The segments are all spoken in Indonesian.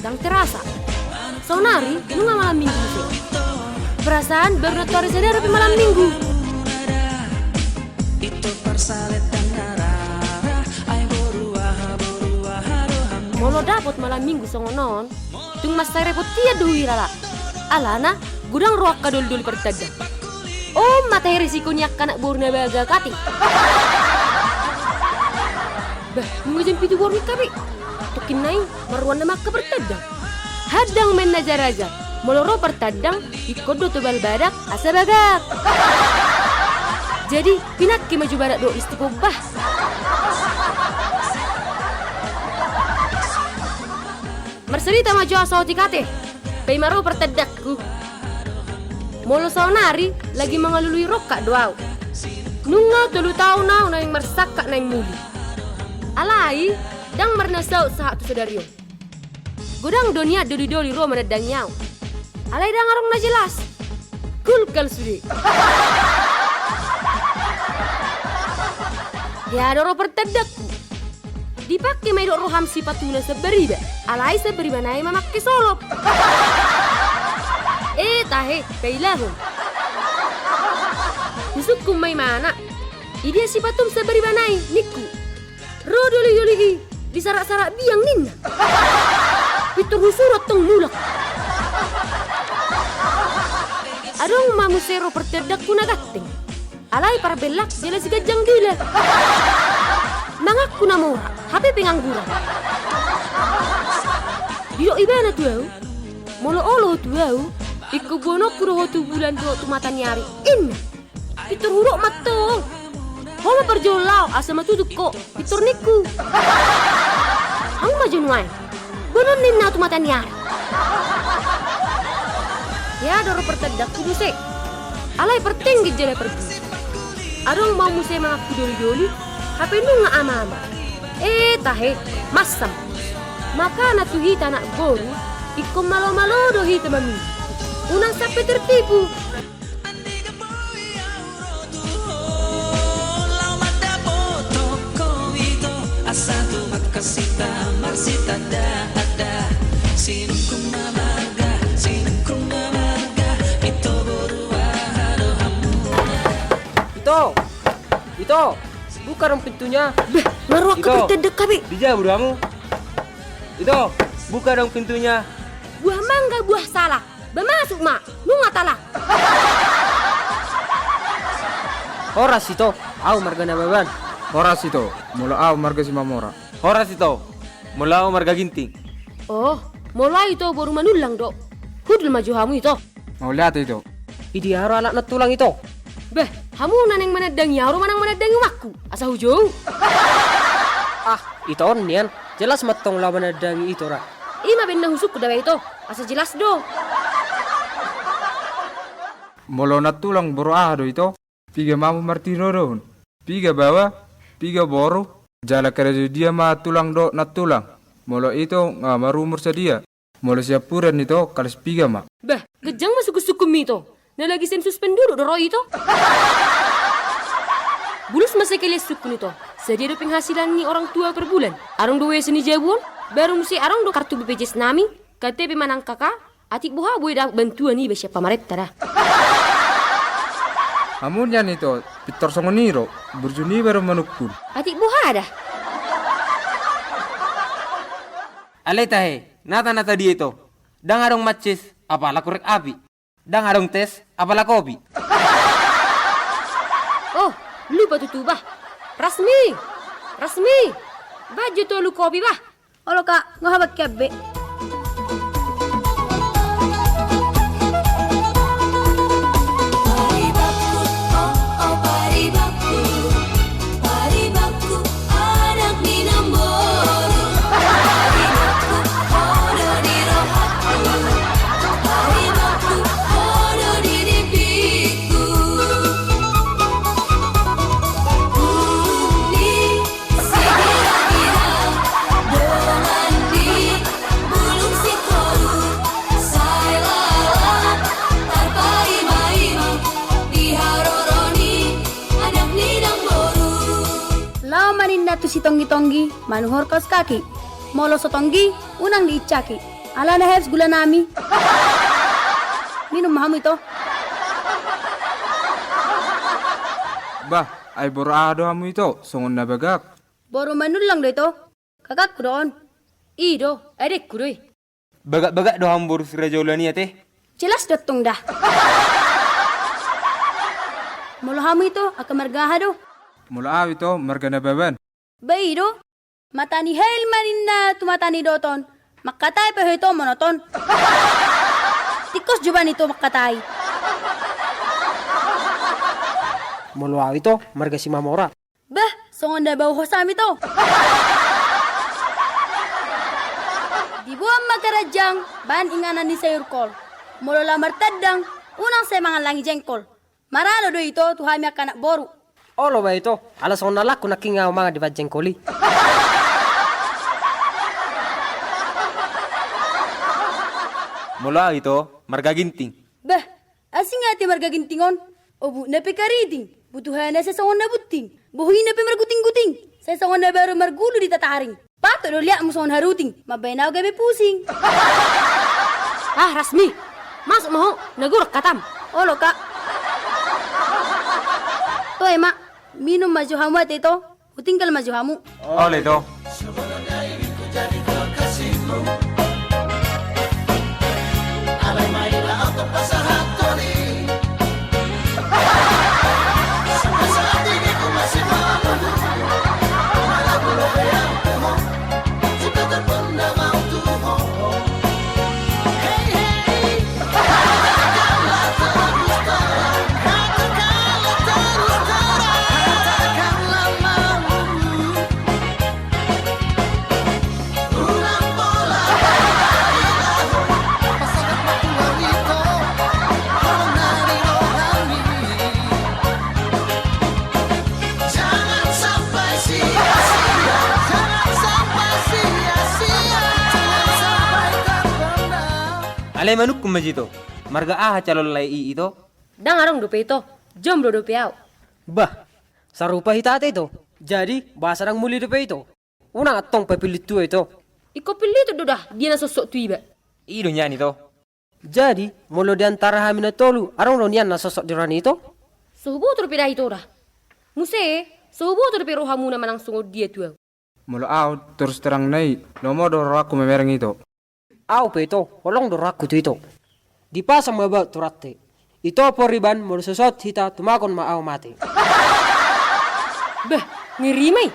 tang terasa. Sonari, nunga malam minggu sih. Perasaan baru natori sadar tapi malam minggu. Molo dapat malam minggu songonon, tung mas saya repot tia duwi lala. Alana, gudang roak kadul-dul pertada. Oh, mata risikonya kanak borna baga kati. Bah, mungkin pitu borni kabi. Tukin naing marwan nama ke pertada. Hadang men naja-raja, moloro pertadang ikut do tebal badak asa bagak. Jadi pinak ke maju badak do istiqobah. Merserita maju asal tikate. Paimaro pertadakku. Molo sonari lagi mengalului roka doau. Nunga 3 tahun na yang mersakak naing muli. Alai dang mernasau saat tu sedario. Gudang dunia doli-doli ro menedang nyau. Alai dang arong na jelas. Kulkal sudi. Ya doro pertadakku. Dipakai mai dok roham sipatuna seberiba. Alai seberiba naik memakai solop. Tahe, bailahon. Nusukku mai mana? Idia sipatum seberiba naik, niku. Ro doli-doli disarak-sarak biang ninna. Pitur husurot tong mulak. Adong mamu sero pertedakku nagateng. Alai para belak jelas gajang dila. Mangakku namora, hape pengangguran. Didok ibana tuau. Molo olo tuau. Iku bono kuro tu bulan tu mata nyari. Inna. Pitur huruk matong. Homa perjolau asama tuduk kok. Pitur niku. Ang majunuan. Bono ninna tu mata nyari. Ya doro pertedak kudu se. Alai pertinggi jele pergi. Adong mau muse mengaku doli-doli. Hape nunga ama-ama. Tahe masam. Maka natuhi tanak boru. Iku malo-malo dohi temami. Unang sampai tertipu. Ito, buka dong pintunya. Beh, ngaruh ke pertedek kabi. Dijauh kamu. Ito, buka dong pintunya. Buah mangga, buah salak. Bermasuk mak, lu nggak talak. Horas ito, au marga nababan. Horas ito, mula aw marga si Mamora. Horas ito, mula au marga ginting. Oh, mulai itu baru manulang dok. Hudul maju hamu itu. Mau lihat itu. Idi haro anak natulang ito. Beh, hamu naneng menedang yaru manang menedang wakku. Asa hujung. Ito nian, jelas matong lawan nadangi ito ra. Ima benda husuk kuda itu. Asa jelas do. Molo natulang boro ahdo ito. Piga mamu martino doon. Piga bawa, piga boro. Jala kerja dia ma tulang do natulang. Molo ito nga marumur sa dia. Molo siap puran ito kalis piga ma. Bah, gejang masuk sukum itu. Nah lagi sem suspend dulu doro itu. Bulus masih kalian sukun itu. Sedia do penghasilan ni orang tua per bulan. Arong do seni jabun. Baru mesti arong do kartu BPJS nami. KTP manang kakak. Atik buha boleh dapat bantuan ni besia pamaretta dah. Amun yan ito, pitor songoniro. Berjuni baru manukul. Atik buha dah. Alay tahe, nata-nata dia ito. Dang arong matches, apala kurek api. Dang arong tes, apala kopi. Oh, lupa tutubah. Rasmi. Baju tu lu kopi bah. Olo kak, ngahabat kebe. Tu si tonggi-tonggi manuhor kos kaki. Molo so tonggi unang diicaki. Ala na heps gula nami. Minum maham ito. Bah, ay borado hamu ito, songon na bagak. Boro manul lang do ito. Kakak ko doon. Ido, adek kudoy. Bagak-bagak do hambur sirajola ni ate. Jelas dotong dah. Molo hamu ito, akamargaha do. Mula aw ito, marga na baban. Bay do. Matani hail manin na tumatani doton. Makatay pa ito monoton. Tikos juban ito makatay. Muluaw ito, marga si Mamora. Bah, songon na bawa sami to. Di buang magkaradyang, ban inganan ni sayur kol. Molo lamar tadang, unang sa mga langi jengkol. Maralo do ito, tuhami akanak boru. Olo ba ito? Alas ko nalak ko nakingaw mga di badjeng koli. Mula ito, marga ginting. Bah, asing ati margagintingon. Obu na pikariding. Butuhan na sa songon na buting. Buhuin na marguting-guting. Sa songon na baru margulo di tataharing. Pato do liak mo songon haruting. Mabaynaw gabi pusing. Ah, Rasmi. Masuk mau, nagurak katam. Olo kak. To emak, minum maju hamu ate ito. Utinggal maju hamu. Oleh ito. Alay manuk kumajito. Marga aha calon lay ito. Dang arong dope ito. Jom do dope yaw. Bah, sarupa hitate ito. Jadi, bahasa ng muli pa ito. Unang atong papilit tuwa ito. Iko pilih tu dah, dia na sosok tu iba. Ido niyan ito. Jadi, mulo di antara hamin na tolu, arong ronian na sosok di rani ito. Subuh tu pindah itu dah. Muse, subuh tu pero hamu na manang sungod dia tu. Mula aw, terus terang nai, nomo do aku memereng ito. Aw pa ito, walong dorak ko ito. Di pa sa mabag turate. Ito po riban, mulo sosot hita, tumakon maaw mati. Bah, ngiri may.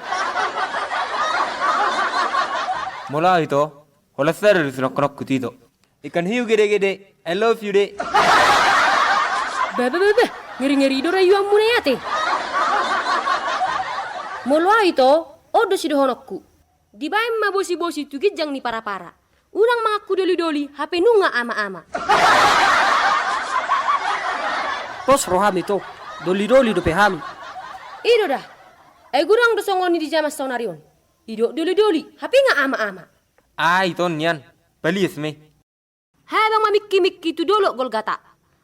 Mula ito, wala sir sinok-nok ko dito. Ikan hiu gede-gede, I love you de. Bah, ngiri-ngiri do rayu amu na yate. Molwa ito, odo si dohonokku. Di bayam mabosi-bosi tu gijang ni para-para. Unang mga kudoli-doli, hape nunga ama-ama. Tos roham ito, doli-doli do pehami. Ido dah. Ay gurang dosongon ni di jamas sonarion. Ido doli-doli, hape nga ama-ama. Ah, ito niyan. Balis me. Habang mamikki-mikki tu dolo golgata.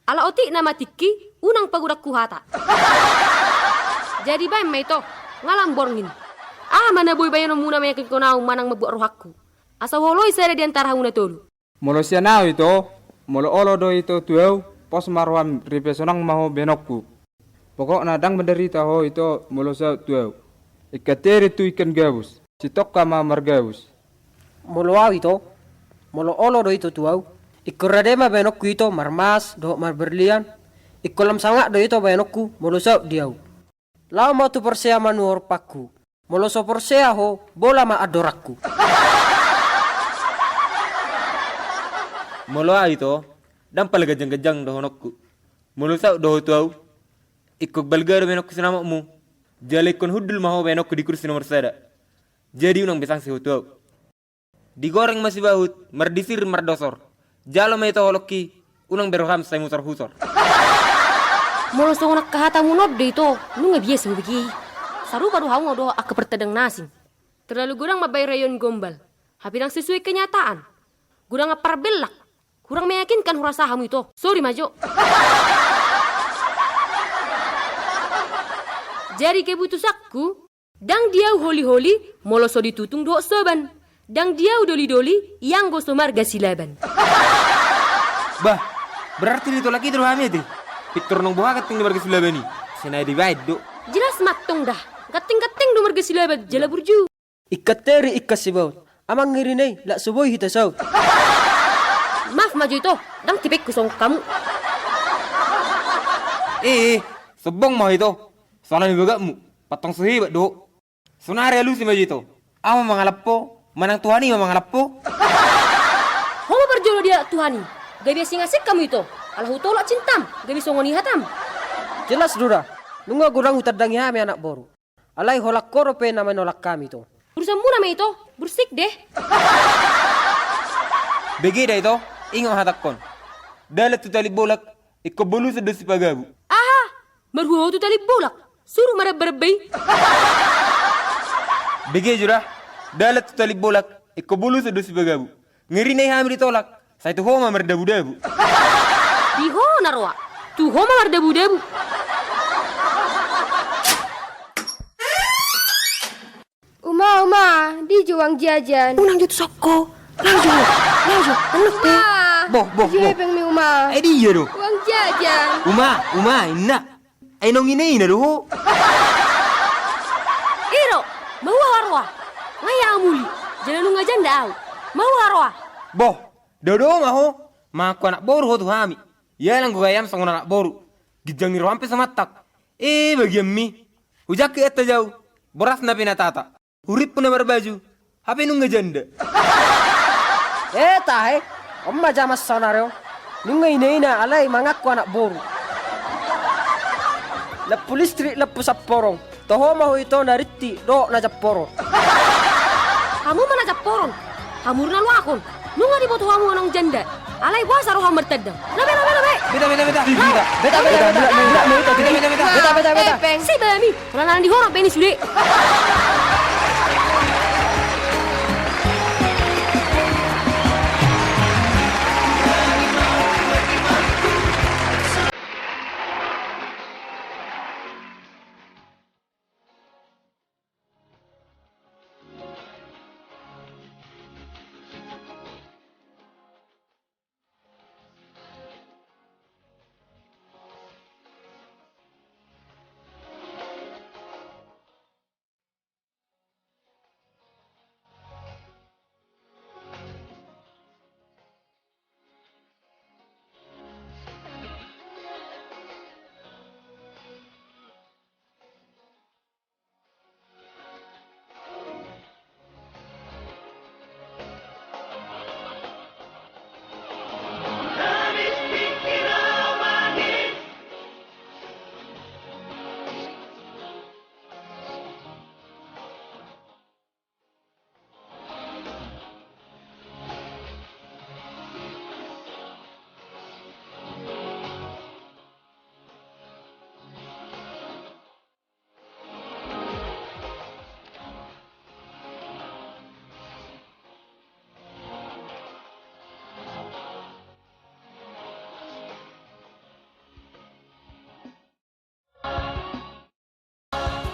Ala otik na matikki, unang pagudak kuhata. Jadi bayam may to, ngalang borngin. Ah, mana boy bayan muna may kikonaw manang mabuat rohakku. Asa holoy sere di antara una tolu. Molo siya na ito, molo olo do ito tuaw, pos marwam ripesonang maho benokku. Pokok nadang menderita ho ito molo sa tuaw. Ikateri tu ikan gabus, sitok kama margabus. Mulo aw ito, mulo olo do ito tuaw. Ikuradema benokku ito marmas do marberlian. Ikulam sanga do ito benokku mulo sa diaw. Lama tu persea manuor pakku. Mulo so persea ho bola ma adorakku. Molo ito, dan palagajang-gajang dohonokku. Molo sa doho tuaw. Ikog balgar benokku sinama mu. Jale kon hudul maho benokku di kursi nomor sada. Jadi unang besang si tuaw. Digoreng masih baut, mardisir mardosor. Jalo may ito holoki, unang beroham sa musor-husor. Molo so nak kahata munod de ito, nunga biasa begi. Saru kadu hamu do ak pertedang nasing. Terlalu gurang mabay rayon gombal. Hapi nang sesuai kenyataan. Gurang ngaparbelak. Kurang meyakinkan hurasahamu itu. Sorry Majo. Jari kebutusakku, dang dia holi-holi, molo so ditutung do soban. Dan dia udoli-doli yang goso marga silaban. Bah, berarti itu lagi terus hamil tuh. Pitur nong buah keting di marga silabani. Senai divide do. Jelas matong dah. Keting-keting do marga silaban jala burju. Ikateri ikasibaw. Amang ngirinay, la suboy hitasaw. Maaf maju itu, dan tipik kusong kamu. Sebong mah itu. Soalnya bagakmu, patong sehebat do. Sunare lu si maju itu. Ama mangalapo, manang tuhani mangalapo. Homo berjolo dia Tuhani. Gak biasa ngasih kamu itu. Alah tolak cintam, gak bisa ngoni hatam. Jelas dura. Nunga gurang hutadang hami anak boru. Alay holak korope nama nolak kami to. Urusan mu nama itu, bersik deh. Begeda itu, ingat hatakon. Dalat tu tali bolak, ikut bolu sedus si pagabu. Aha, marhuwa tu tali bolak. Suruh marah berbay. Begeda jurah, dalat tu tali bolak, ikut bolu sedus si pagabu. Ngeri nih hamil ditolak, saya tu homa merdabu-dabu. Di hona roa, tu homa mardabu-dabu. Uma, di juang jajan. Unang jatuh soko. Laju, anak teh. Boh. Jepeng mi Uma. Dia do. Uang jajan. Uma, ina. Ay nong ina do. Iro, mau harwa. Ngaya amuli, jalan nunga jandau. Mau harwa. Boh, dodo maho. Maku anak boru ho tu hami. Ya lang gayam sang anak boru. Gijang niro sampai samatak. Bagian mi. Ujak ke eta jauh. Boras na pinatata. Urip pun na berbaju. Hape nunga janda. Tahe. Amma jamas sonaryo. Nunga ina alay mangaku anak boru. Lepu listrik lepu saporong. Toho mahu ito nariti do na japoro. Kamu mana japoron? Kamu na luakon. Nunga di boto kamu anong janda. Alay wasa roh hamar tadang. Nabe. Beta. Si bami, wala na di horong penis ulit.